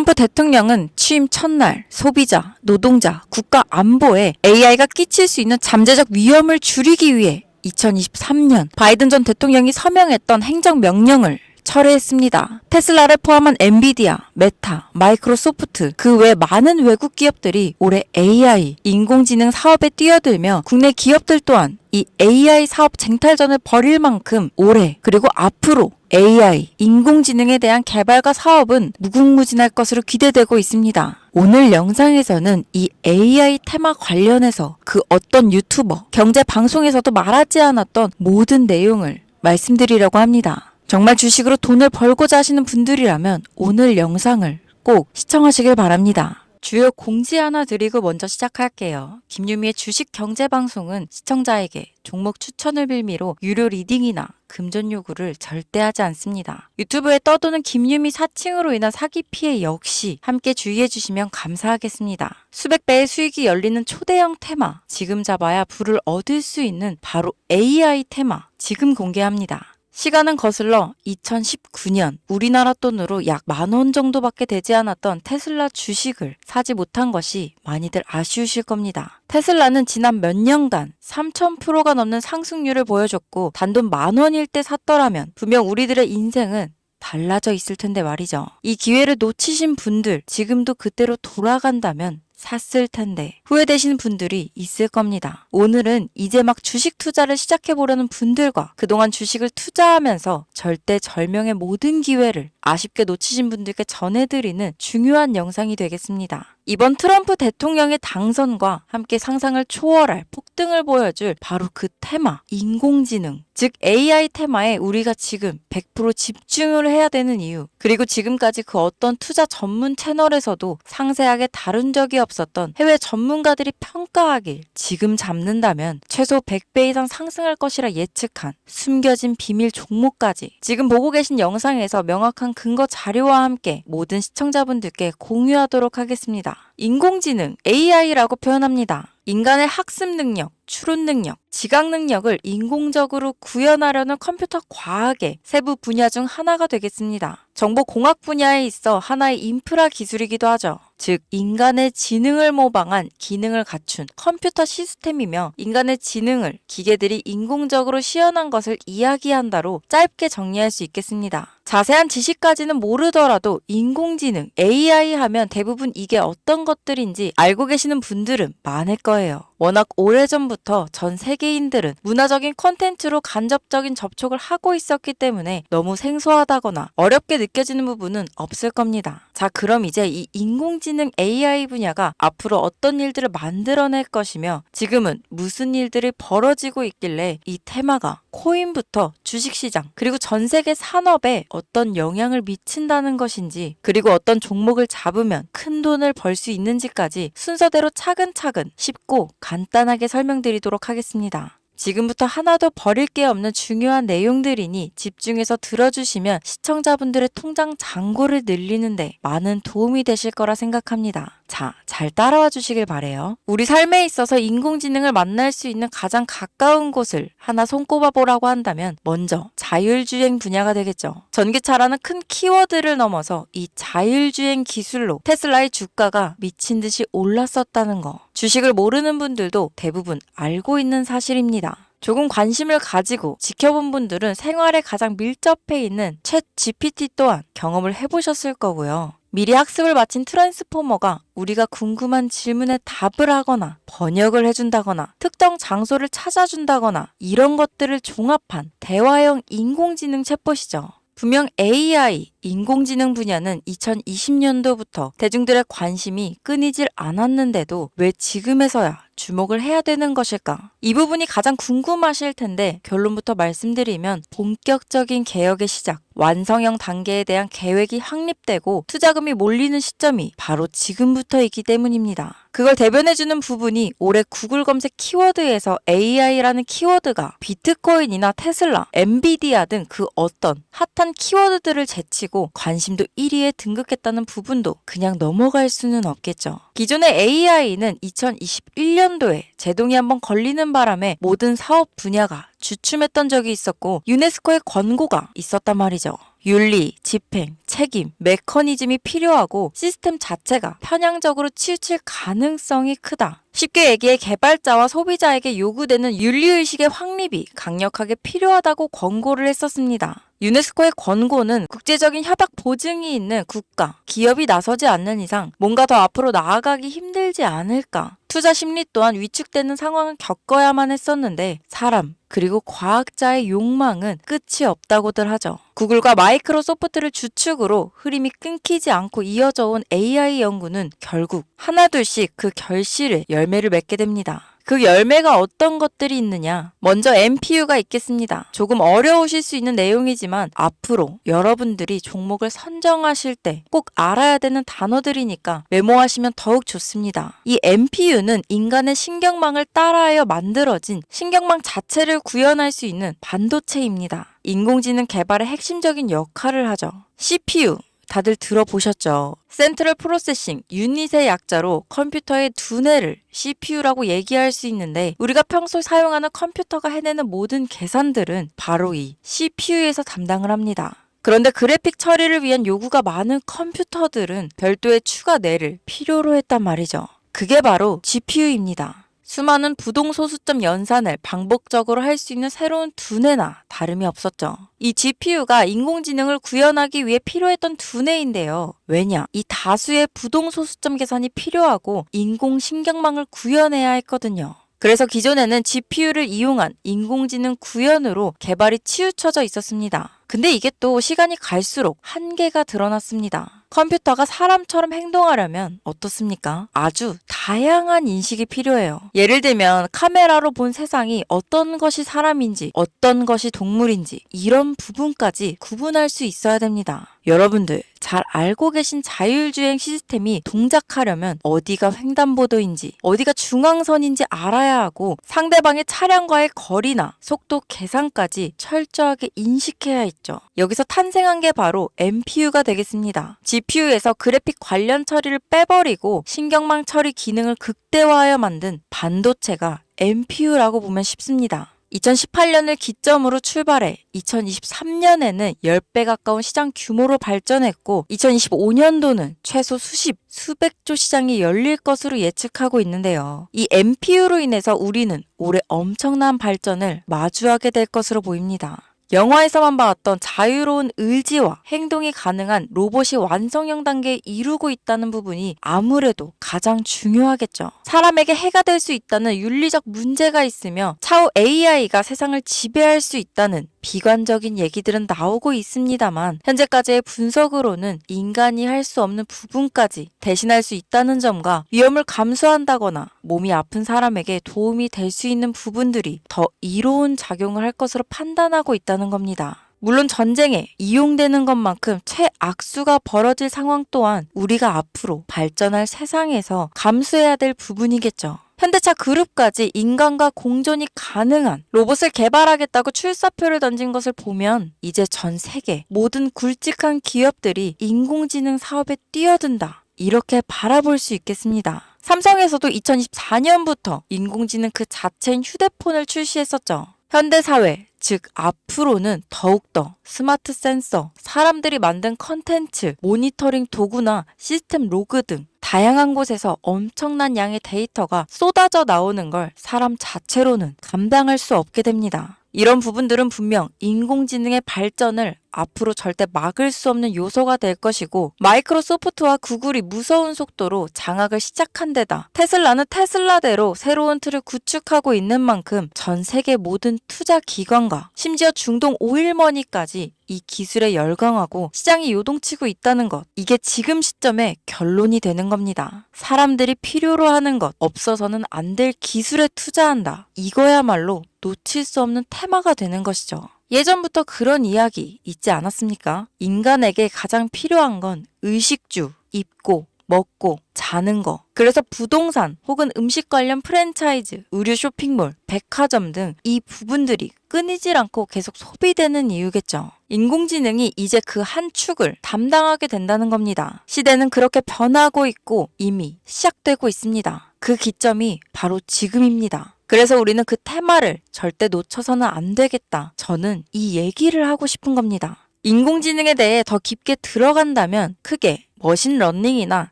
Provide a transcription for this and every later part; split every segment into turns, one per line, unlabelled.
트럼프 대통령은 취임 첫날 소비자, 노동자, 국가 안보에 AI가 끼칠 수 있는 잠재적 위험을 줄이기 위해 2023년 바이든 전 대통령이 서명했던 행정명령을 철회했습니다. 테슬라를 포함한 엔비디아, 메타, 마이크로소프트, 그 외 많은 외국 기업들이 올해 AI, 인공지능 사업에 뛰어들며 국내 기업들 또한 이 AI 사업 쟁탈전을 벌일 만큼 올해 그리고 앞으로 AI, 인공지능에 대한 개발과 사업은 무궁무진할 것으로 기대되고 있습니다. 오늘 영상에서는 이 AI 테마 관련해서 그 어떤 유튜버, 경제 방송에서도 말하지 않았던 모든 내용을 말씀드리려고 합니다. 정말 주식으로 돈을 벌고자 하시는 분들이라면 오늘 영상을 꼭 시청하시길 바랍니다. 주요 공지 하나 드리고 먼저 시작할게요. 김유미의 주식 경제 방송은 시청자에게 종목 추천을 빌미로 유료 리딩이나 금전 요구를 절대 하지 않습니다. 유튜브에 떠도는 김유미 사칭으로 인한 사기 피해 역시 함께 주의해 주시면 감사하겠습니다. 수백 배의 수익이 열리는 초대형 테마, 지금 잡아야 부를 얻을 수 있는 바로 AI 테마, 지금 공개합니다. 시간은 거슬러 2019년 우리나라 돈으로 약 10,000원 정도밖에 되지 않았던 테슬라 주식을 사지 못한 것이 많이들 아쉬우실 겁니다. 테슬라는 지난 몇 년간 3000%가 넘는 상승률을 보여줬고 단돈 10,000원일 때 샀더라면 분명 우리들의 인생은 달라져 있을 텐데 말이죠. 이 기회를 놓치신 분들 지금도 그때로 돌아간다면 샀을 텐데 후회되시는 분들이 있을 겁니다. 오늘은 이제 막 주식 투자를 시작해보려는 분들과 그동안 주식을 투자하면서 절대절명의 모든 기회를 아쉽게 놓치신 분들께 전해드리는 중요한 영상이 되겠습니다. 이번 트럼프 대통령의 당선과 함께 상상을 초월할 폭등을 보여줄 바로 그 테마, 인공지능, 즉 AI 테마에 우리가 지금 100% 집중을 해야 되는 이유, 그리고 지금까지 그 어떤 투자 전문 채널에서도 상세하게 다룬 적이 없었던 해외 전문가들이 평가하길 지금 잡는다면 최소 100배 이상 상승할 것이라 예측한 숨겨진 비밀 종목까지 지금 보고 계신 영상에서 명확한 근거 자료와 함께 모든 시청자분들께 공유하도록 하겠습니다. 인공지능, AI라고 표현합니다. 인간의 학습 능력, 추론 능력, 지각 능력을 인공적으로 구현하려는 컴퓨터 과학의 세부 분야 중 하나가 되겠습니다. 정보공학 분야에 있어 하나의 인프라 기술이기도 하죠. 즉 인간의 지능을 모방한 기능을 갖춘 컴퓨터 시스템이며 인간의 지능을 기계들이 인공적으로 시연한 것을 이야기한다로 짧게 정리할 수 있겠습니다. 자세한 지식까지는 모르더라도 인공지능, AI 하면 대부분 이게 어떤 것들인지 알고 계시는 분들은 많을 거예요. 워낙 오래전부터 전 세계인들은 문화적인 콘텐츠로 간접적인 접촉을 하고 있었기 때문에 너무 생소하다거나 어렵게 느껴지는 부분은 없을 겁니다. 자, 그럼 이제 이 인공지능 AI 분야가 앞으로 어떤 일들을 만들어낼 것이며 지금은 무슨 일들이 벌어지고 있길래 이 테마가 코인부터 주식시장 그리고 전 세계 산업에 어떤 영향을 미친다는 것인지 그리고 어떤 종목을 잡으면 큰 돈을 벌 수 있는지까지 순서대로 차근차근 쉽고 간단하게 설명드리도록 하겠습니다. 지금부터 하나도 버릴 게 없는 중요한 내용들이니 집중해서 들어주시면 시청자분들의 통장 잔고를 늘리는데 많은 도움이 되실 거라 생각합니다. 자, 잘 따라와 주시길 바래요. 우리 삶에 있어서 인공지능을 만날 수 있는 가장 가까운 곳을 하나 손꼽아 보라고 한다면 먼저 자율주행 분야가 되겠죠. 전기차라는 큰 키워드를 넘어서 이 자율주행 기술로 테슬라의 주가가 미친 듯이 올랐었다는 거. 주식을 모르는 분들도 대부분 알고 있는 사실입니다. 조금 관심을 가지고 지켜본 분들은 생활에 가장 밀접해 있는 챗 GPT 또한 경험을 해보셨을 거고요. 미리 학습을 마친 트랜스포머가 우리가 궁금한 질문에 답을 하거나 번역을 해준다거나 특정 장소를 찾아준다거나 이런 것들을 종합한 대화형 인공지능 챗봇이죠. 분명 AI, 인공지능 분야는 2020년도부터 대중들의 관심이 끊이질 않았는데도 왜 지금에서야 주목을 해야 되는 것일까? 이 부분이 가장 궁금하실 텐데 결론부터 말씀드리면 본격적인 개혁의 시작, 완성형 단계에 대한 계획이 확립되고 투자금이 몰리는 시점이 바로 지금부터이기 때문입니다. 그걸 대변해주는 부분이 올해 구글 검색 키워드에서 AI라는 키워드가 비트코인이나 테슬라, 엔비디아 등 그 어떤 핫한 키워드들을 제치고 관심도 1위에 등극했다는 부분도 그냥 넘어갈 수는 없겠죠. 기존의 AI는 2021년 2007년도에 제동이 한번 걸리는 바람에 모든 사업 분야가 주춤했던 적이 있었고 유네스코의 권고가 있었단 말이죠. 윤리, 집행, 책임, 메커니즘이 필요하고 시스템 자체가 편향적으로 치우칠 가능성이 크다. 쉽게 얘기해 개발자와 소비자에게 요구되는 윤리의식의 확립이 강력하게 필요하다고 권고를 했었습니다. 유네스코의 권고는 국제적인 협약 보증이 있는 국가, 기업이 나서지 않는 이상 뭔가 더 앞으로 나아가기 힘들지 않을까. 투자 심리 또한 위축되는 상황을 겪어야만 했었는데 사람, 그리고 과학자의 욕망은 끝이 없다고들 하죠. 구글과 마이크로소프트를 주축으로 흐름이 끊기지 않고 이어져 온 AI 연구는 결국 하나둘씩 그 결실을 열매를 맺게 됩니다. 그 열매가 어떤 것들이 있느냐? 먼저 MPU가 있겠습니다. 조금 어려우실 수 있는 내용이지만 앞으로 여러분들이 종목을 선정하실 때 꼭 알아야 되는 단어들이니까 메모하시면 더욱 좋습니다. 이 MPU는 인간의 신경망을 따라하여 만들어진 신경망 자체를 구현할 수 있는 반도체입니다. 인공지능 개발의 핵심적인 역할을 하죠. CPU 다들 들어보셨죠? 센트럴 프로세싱 유닛의 약자로 컴퓨터의 두뇌를 CPU라고 얘기할 수 있는데 우리가 평소 사용하는 컴퓨터가 해내는 모든 계산들은 바로 이 CPU에서 담당을 합니다. 그런데 그래픽 처리를 위한 요구가 많은 컴퓨터들은 별도의 추가 뇌를 필요로 했단 말이죠. 그게 바로 GPU입니다. 수많은 부동소수점 연산을 반복적으로 할 수 있는 새로운 두뇌나 다름이 없었죠. 이 GPU가 인공지능을 구현하기 위해 필요했던 두뇌인데요. 왜냐? 이 다수의 부동소수점 계산이 필요하고 인공신경망을 구현해야 했거든요. 그래서 기존에는 GPU를 이용한 인공지능 구현으로 개발이 치우쳐져 있었습니다. 근데 이게 또 시간이 갈수록 한계가 드러났습니다. 컴퓨터가 사람처럼 행동하려면 어떻습니까? 아주 다양한 인식이 필요해요. 예를 들면 카메라로 본 세상이 어떤 것이 사람인지 어떤 것이 동물인지 이런 부분까지 구분할 수 있어야 됩니다. 여러분들 잘 알고 계신 자율주행 시스템이 동작하려면 어디가 횡단보도인지 어디가 중앙선인지 알아야 하고 상대방의 차량과의 거리나 속도 계산까지 철저하게 인식해야 있죠. 여기서 탄생한 게 바로 MPU가 되겠습니다. GPU에서 그래픽 관련 처리를 빼버리고 신경망 처리 기능을 극대화하여 만든 반도체가 MPU라고 보면 쉽습니다. 2018년을 기점으로 출발해 2023년에는 10배 가까운 시장 규모로 발전했고 2025년도는 최소 수백조 시장이 열릴 것으로 예측하고 있는데요. 이 MPU로 인해서 우리는 올해 엄청난 발전을 마주하게 될 것으로 보입니다. 영화에서만 봤던 자유로운 의지와 행동이 가능한 로봇이 완성형 단계에 이루고 있다는 부분이 아무래도 가장 중요하겠죠. 사람에게 해가 될 수 있다는 윤리적 문제가 있으며 차후 AI가 세상을 지배할 수 있다는 비관적인 얘기들은 나오고 있습니다만 현재까지의 분석으로는 인간이 할 수 없는 부분까지 대신할 수 있다는 점과 위험을 감수한다거나 몸이 아픈 사람에게 도움이 될 수 있는 부분들이 더 이로운 작용을 할 것으로 판단하고 있다는 겁니다. 물론 전쟁에 이용되는 것만큼 최악수가 벌어질 상황 또한 우리가 앞으로 발전할 세상에서 감수해야 될 부분이겠죠. 현대차 그룹까지 인간과 공존이 가능한 로봇을 개발하겠다고 출사표를 던진 것을 보면 이제 전 세계 모든 굵직한 기업들이 인공지능 사업에 뛰어든다. 이렇게 바라볼 수 있겠습니다. 삼성에서도 2024년부터 인공지능 그 자체인 휴대폰을 출시했었죠. 현대사회, 즉 앞으로는 더욱더 스마트 센서, 사람들이 만든 컨텐츠, 모니터링 도구나 시스템 로그 등 다양한 곳에서 엄청난 양의 데이터가 쏟아져 나오는 걸 사람 자체로는 감당할 수 없게 됩니다. 이런 부분들은 분명 인공지능의 발전을 앞으로 절대 막을 수 없는 요소가 될 것이고 마이크로소프트와 구글이 무서운 속도로 장악을 시작한 데다 테슬라는 테슬라대로 새로운 틀을 구축하고 있는 만큼 전 세계 모든 투자 기관과 심지어 중동 오일머니까지 이 기술에 열광하고 시장이 요동치고 있다는 것, 이게 지금 시점에 결론이 되는 겁니다. 사람들이 필요로 하는 것, 없어서는 안 될 기술에 투자한다. 이거야말로 놓칠 수 없는 테마가 되는 것이죠. 예전부터 그런 이야기 있지 않았습니까? 인간에게 가장 필요한 건 의식주, 입고, 먹고, 자는 거. 그래서 부동산 혹은 음식 관련 프랜차이즈, 의류 쇼핑몰, 백화점 등 이 부분들이 끊이질 않고 계속 소비되는 이유겠죠. 인공지능이 이제 그 한 축을 담당하게 된다는 겁니다. 시대는 그렇게 변하고 있고 이미 시작되고 있습니다. 그 기점이 바로 지금입니다. 그래서 우리는 그 테마를 절대 놓쳐서는 안 되겠다. 저는 이 얘기를 하고 싶은 겁니다. 인공지능에 대해 더 깊게 들어간다면 크게 머신러닝이나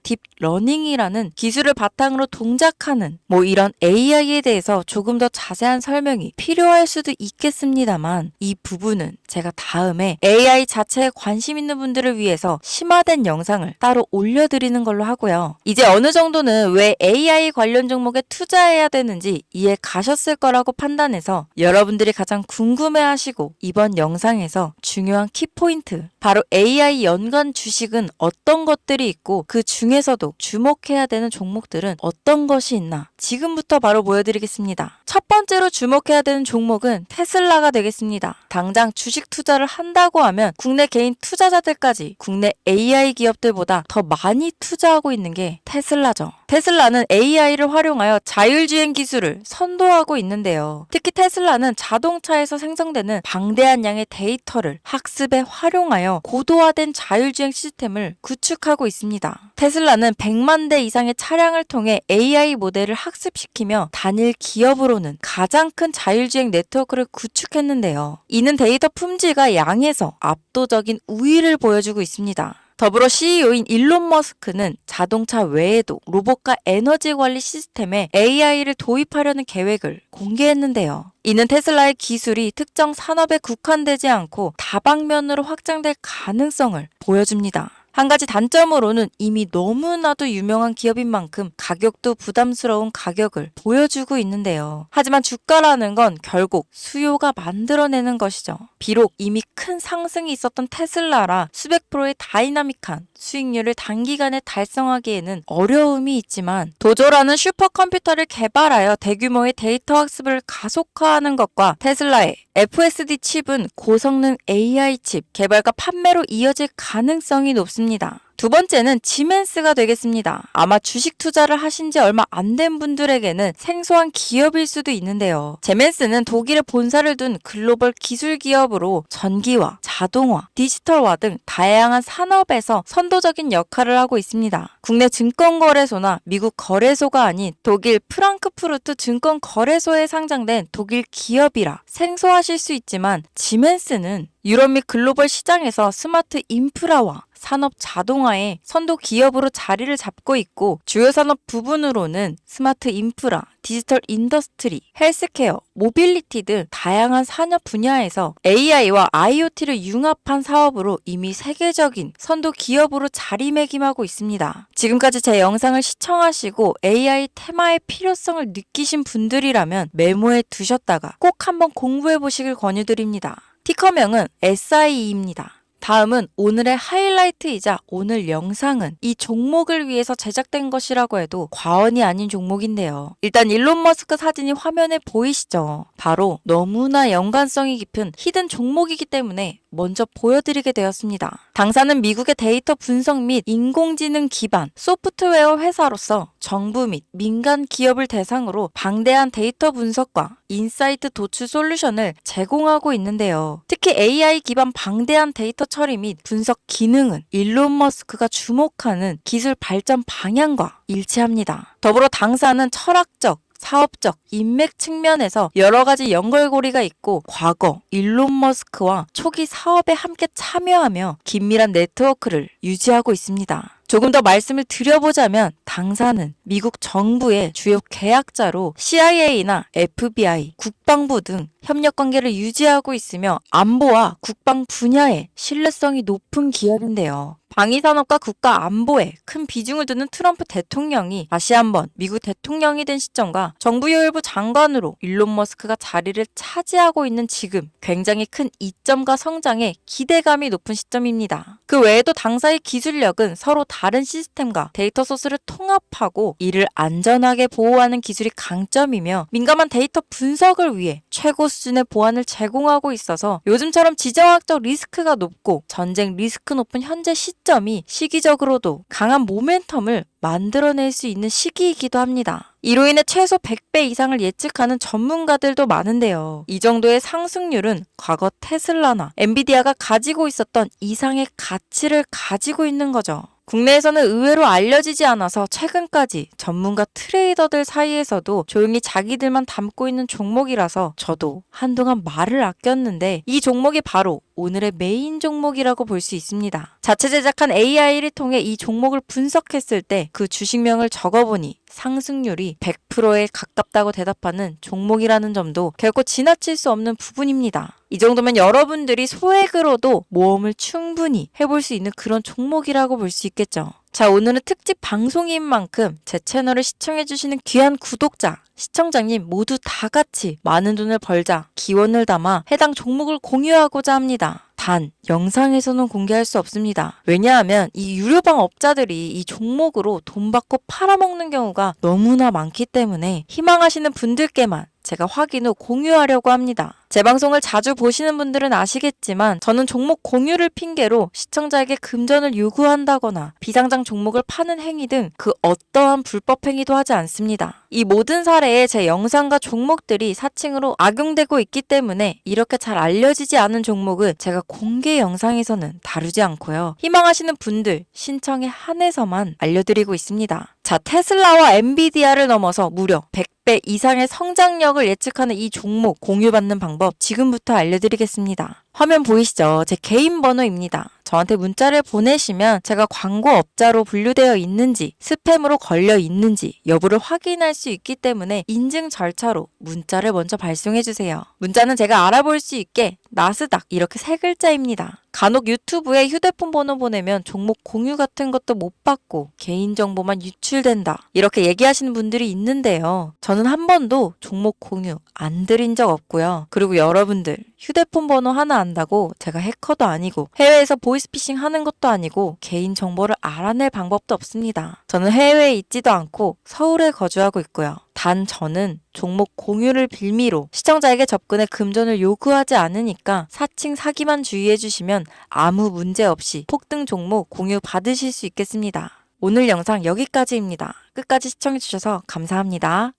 딥러닝이라는 기술을 바탕으로 동작하는 이런 AI에 대해서 조금 더 자세한 설명이 필요할 수도 있겠습니다만 이 부분은 제가 다음에 AI 자체에 관심 있는 분들을 위해서 심화된 영상을 따로 올려드리는 걸로 하고요. 이제 어느 정도는 왜 AI 관련 종목에 투자해야 되는지 이해 가셨을 거라고 판단해서 여러분들이 가장 궁금해하시고 이번 영상에서 중요한 키포인트 바로 AI 연관 주식은 어떤 것들이 있고 그 중에서도 주목해야 되는 종목들은 어떤 것이 있나 지금부터 바로 보여드리겠습니다. 첫 번째로 주목해야 되는 종목은 테슬라가 되겠습니다. 당장 주식 투자를 한다고 하면 국내 개인 투자자들까지 국내 AI 기업들보다 더 많이 투자하고 있는 게 테슬라죠. 테슬라는 AI를 활용하여 자율주행 기술을 선도하고 있는데요. 특히 테슬라는 자동차에서 생성되는 방대한 양의 데이터를 학습에 활용하여 고도화된 자율주행 시스템을 구축하고 있습니다. 테슬라는 100만 대 이상의 차량을 통해 AI 모델을 학습시키며 단일 기업으로는 가장 큰 자율주행 네트워크를 구축했는데요. 이는 데이터 품질과 양에서 압도적인 우위를 보여주고 있습니다. 더불어 CEO인 일론 머스크는 자동차 외에도 로봇과 에너지 관리 시스템에 AI를 도입하려는 계획을 공개했는데요. 이는 테슬라의 기술이 특정 산업에 국한되지 않고 다방면으로 확장될 가능성을 보여줍니다. 한 가지 단점으로는 이미 너무나도 유명한 기업인 만큼 가격도 부담스러운 가격을 보여주고 있는데요. 하지만 주가라는 건 결국 수요가 만들어내는 것이죠. 비록 이미 큰 상승이 있었던 테슬라라 수백 프로의 다이나믹한 수익률을 단기간에 달성하기에는 어려움이 있지만 도조라는 슈퍼컴퓨터를 개발하여 대규모의 데이터 학습을 가속화하는 것과 테슬라의 FSD 칩은 고성능 AI 칩 개발과 판매로 이어질 가능성이 높습니다. 두 번째는 지멘스가 되겠습니다. 아마 주식 투자를 하신 지 얼마 안 된 분들에게는 생소한 기업일 수도 있는데요. 지멘스는 독일에 본사를 둔 글로벌 기술 기업으로 전기화, 자동화, 디지털화 등 다양한 산업에서 선도적인 역할을 하고 있습니다. 국내 증권거래소나 미국 거래소가 아닌 독일 프랑크푸르트 증권거래소에 상장된 독일 기업이라 생소하실 수 있지만 지멘스는 유럽 및 글로벌 시장에서 스마트 인프라와 산업 자동화의 선도 기업으로 자리를 잡고 있고 주요 산업 부분으로는 스마트 인프라, 디지털 인더스트리, 헬스케어, 모빌리티 등 다양한 산업 분야에서 AI와 IoT를 융합한 사업으로 이미 세계적인 선도 기업으로 자리매김하고 있습니다. 지금까지 제 영상을 시청하시고 AI 테마의 필요성을 느끼신 분들이라면 메모해 두셨다가 꼭 한번 공부해 보시길 권유드립니다. 티커명은 SIE입니다. 다음은 오늘의 하이라이트이자 오늘 영상은 이 종목을 위해서 제작된 것이라고 해도 과언이 아닌 종목인데요. 일단 일론 머스크 사진이 화면에 보이시죠? 바로 너무나 연관성이 깊은 히든 종목이기 때문에 먼저 보여드리게 되었습니다. 당사는 미국의 데이터 분석 및 인공지능 기반 소프트웨어 회사로서 정부 및 민간 기업을 대상으로 방대한 데이터 분석과 인사이트 도출 솔루션을 제공하고 있는데요. 특히 AI 기반 방대한 데이터 처리 및 분석 기능은 일론 머스크가 주목하는 기술 발전 방향과 일치합니다. 더불어 당사는 철학적, 사업적, 인맥 측면에서 여러 가지 연결고리가 있고 과거 일론 머스크와 초기 사업에 함께 참여하며 긴밀한 네트워크를 유지하고 있습니다. 조금 더 말씀을 드려보자면 당사는 미국 정부의 주요 계약자로 CIA나 FBI, 국방부 등 협력 관계를 유지하고 있으며 안보와 국방 분야에 신뢰성이 높은 기업인데요. 방위산업과 국가 안보에 큰 비중을 두는 트럼프 대통령이 다시 한번 미국 대통령이 된 시점과 정부요일부 장관으로 일론 머스크가 자리를 차지하고 있는 지금 굉장히 큰 이점과 성장에 기대감이 높은 시점입니다. 그 외에도 당사의 기술력은 서로 다른 시스템과 데이터 소스를 통합하고 이를 안전하게 보호하는 기술이 강점이며 민감한 데이터 분석을 위해 최고 수준의 보안을 제공하고 있어서 요즘처럼 지정학적 리스크가 높고 전쟁 리스크 높은 현재 시점이 시기적으로도 강한 모멘텀을 만들어낼 수 있는 시기이기도 합니다. 이로 인해 최소 100배 이상을 예측하는 전문가들도 많은데요. 이 정도의 상승률은 과거 테슬라나 엔비디아가 가지고 있었던 이상의 가치를 가지고 있는 거죠. 국내에서는 의외로 알려지지 않아서 최근까지 전문가 트레이더들 사이에서도 조용히 자기들만 담고 있는 종목이라서 저도 한동안 말을 아꼈는데 이 종목이 바로 오늘의 메인 종목이라고 볼 수 있습니다. 자체 제작한 AI를 통해 이 종목을 분석했을 때 그 주식명을 적어보니 상승률이 100%에 가깝다고 대답하는 종목이라는 점도 결코 지나칠 수 없는 부분입니다. 이 정도면 여러분들이 소액으로도 모험을 충분히 해볼 수 있는 그런 종목이라고 볼 수 있겠죠. 자, 오늘은 특집 방송인 만큼 제 채널을 시청해주시는 귀한 구독자, 시청자님 모두 다 같이 많은 돈을 벌자 기원을 담아 해당 종목을 공유하고자 합니다. 단, 영상에서는 공개할 수 없습니다. 왜냐하면 이 유료방 업자들이 이 종목으로 돈 받고 팔아먹는 경우가 너무나 많기 때문에 희망하시는 분들께만 제가 확인 후 공유하려고 합니다. 제 방송을 자주 보시는 분들은 아시겠지만 저는 종목 공유를 핑계로 시청자에게 금전을 요구한다거나 비상장 종목을 파는 행위 등 그 어떠한 불법 행위도 하지 않습니다. 이 모든 사례에 제 영상과 종목들이 사칭으로 악용되고 있기 때문에 이렇게 잘 알려지지 않은 종목은 제가 공개 영상에서는 다루지 않고요. 희망하시는 분들 신청에 한해서만 알려드리고 있습니다. 자, 테슬라와 엔비디아를 넘어서 무려 100배 이상의 성장력을 예측하는 이 종목 공유받는 방법 지금부터 알려드리겠습니다. 화면 보이시죠? 제 개인 번호입니다. 저한테 문자를 보내시면 제가 광고업자로 분류되어 있는지 스팸으로 걸려 있는지 여부를 확인할 수 있기 때문에 인증 절차로 문자를 먼저 발송해주세요. 문자는 제가 알아볼 수 있게 나스닥 이렇게 3글자입니다. 간혹 유튜브에 휴대폰 번호 보내면 종목 공유 같은 것도 못 받고 개인정보만 유출된다 이렇게 얘기하시는 분들이 있는데요. 저는 한 번도 종목 공유 안 드린 적 없고요. 그리고 여러분들 휴대폰 번호 하나 안다고 제가 해커도 아니고 해외에서 보이스피싱 하는 것도 아니고 개인정보를 알아낼 방법도 없습니다. 저는 해외에 있지도 않고 서울에 거주하고 있고요. 단 저는 종목 공유를 빌미로 시청자에게 접근해 금전을 요구하지 않으니까 사칭 사기만 주의해 주시면 아무 문제 없이 폭등 종목 공유 받으실 수 있겠습니다. 오늘 영상 여기까지입니다. 끝까지 시청해 주셔서 감사합니다.